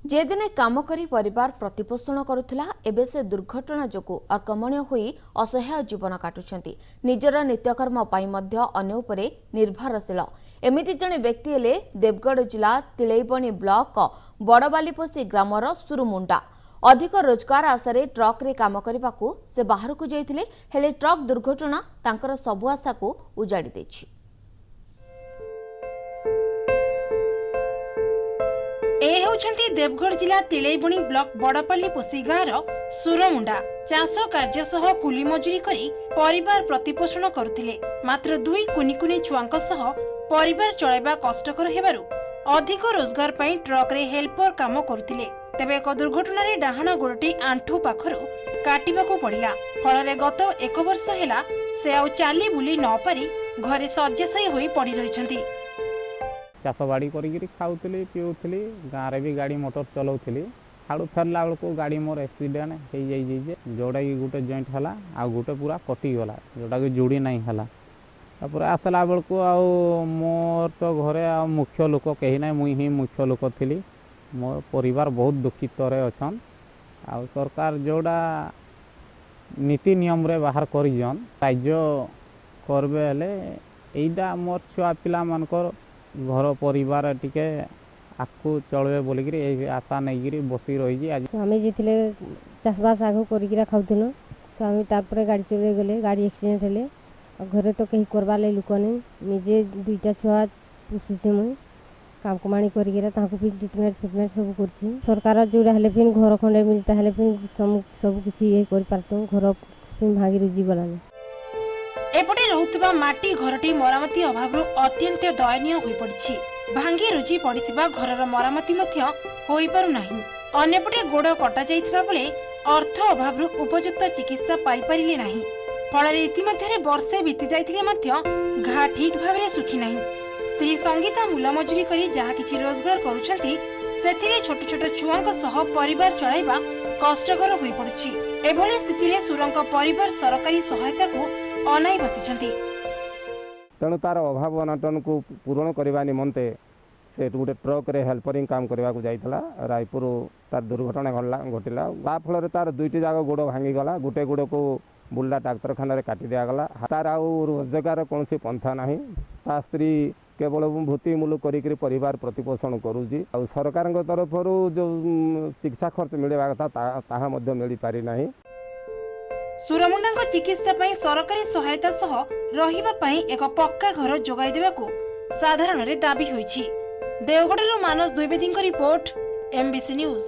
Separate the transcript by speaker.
Speaker 1: जेदिने काम करी परिवार प्रतिपोषण करुथिला एबे से दुर्घटना जोगु अकमणीय होई असहाय जीवन काटुछंती। निजर नित्यकर्म पाई मध्य अन्य उपरे निर्भरशील एमिति जणे व्यक्ति हेले देवगढ़ जिला तिलैबणी ब्लॉक बड़बालीपोसी ग्रामर सुरुमुंडा। अधिक रोजगार आशारे ट्रक रे काम करिबाकू से बाहर को जाइथिले, हेले ट्रक दुर्घटना तांकर सबु आशा को उजाड़ी देछि।
Speaker 2: देवगढ़ जिला तिलैबणी ब्लॉक बड़पालीपोसी गाँव सुरमुंडा चाष कार्य सह कुली मजूरी करी परिवार प्रतिपोषण करुथिले। मात्र दुई कुनी कुनी छुआंक सह परिवार चलाइबा कष्टकर हेबारु अधिक रोजगार पाई ट्रक रे हेल्पर काम करुथिले। तेबे एक दुर्घटना रे डाहाना गोड़टी आंठू पाखरु काटिबाकू पड़िला। फल गत एक वर्ष हेला से आउ चाली बुली न पारी घरे शय्याशायी होई पड़ी रहिछंती।
Speaker 3: चाष बाड़ी करी खाऊली पीऊली गाँव भी गाड़ी मोटर चलाऊली। हाड़ू फेरला बेलू गाड़ी मोर एक्सीडेंट हो जाए जोटा कि गोटे जॉइंट है आ गोटे पूरा कटिगला जोटा कि जोड़ी नहीं है। तापर आसला बेलू आ मोर तो घरे आ मुख्य लोक कहीं ना मुई ही मुख्य लोक थी। मोर परिवार बहुत दुखित अच्छन। आ सरकार जोड़ा नीति नियम रे बाहर करजन साहाय्य करबे हेले एइडा मोर छुआ पिला मानकर घर परिवार टिके आकु चलबे बोलिकी आशा नहीं बसी रही।
Speaker 4: आम जीते चाषबास आग कर खाऊल स्वामी तापर गाड़ी चल गले गाड़ी एक्सीडेंट हेले घरे तो कहीं करवा लोक नहीं। निजे दुईटा छुआ पोषुचे मुई काम कमाणी कर ट्रिटमेंट फिटमेंट सब कर सरकार जोड़ा हेले फिर घर खंडे मिलता हेले फिर सब किसी ये कर पारतु घर भांगी रुजी गलानी।
Speaker 2: एपटे रहुतबा माटी घरटी मरामती अभाव अत्यंत दयनीय होई पड़छि। भांगी रुझी पड़िथिबा घरर मरामती मध्य होई पारु नाही। अन्यपटे गोड़ कटा जाइथिबा बेले अर्थ अभाव उपयुक्त चिकित्सा पाई परिले नाही। फल इतिमध्ये वर्षे बीती जाइथिले मध्य घा ठीक भाबरे सुखी नाही। स्त्री संगीता मूल मजूरी करी जहा किछि रोजगार करूछंती सेथिरे छोट छोट छुआंक सह परिवार चलाइबा कष्टकर होई पड़छि। एभली स्थितिरे सुरंक परिवार सरकारी सहायता को अनाई बसी।
Speaker 5: तेणु तार अभाव अनाटन को पूरण करने निमंते से गोटे ट्रक रे हेल्परिंग काम करने को जाइला। रायपुर तार दुर्घटना घटिला ता फल तार दुईटी जाक गोड़ भांगीगला। गोटे गोड़ को बुल्ला डाक्तरखाना काटी दिगला। तार आउ रोजगार कौन पंथा ना। ता स्त्री केवल भूति मूल करी परिवार प्रतिपोषण करुँची। सरकार तरफ जो शिक्षा खर्च मिलवा कथा मिल पारि नाही।
Speaker 2: सुरमुंडा चिकित्सा पाई सरकारी सहायता सह रहिबा पाई एक पक्का घर जोगाई देबाकू साधारण रे दाबी होईछि। देवगढ़ मानस द्विवेदी रिपोर्ट, MBC न्यूज।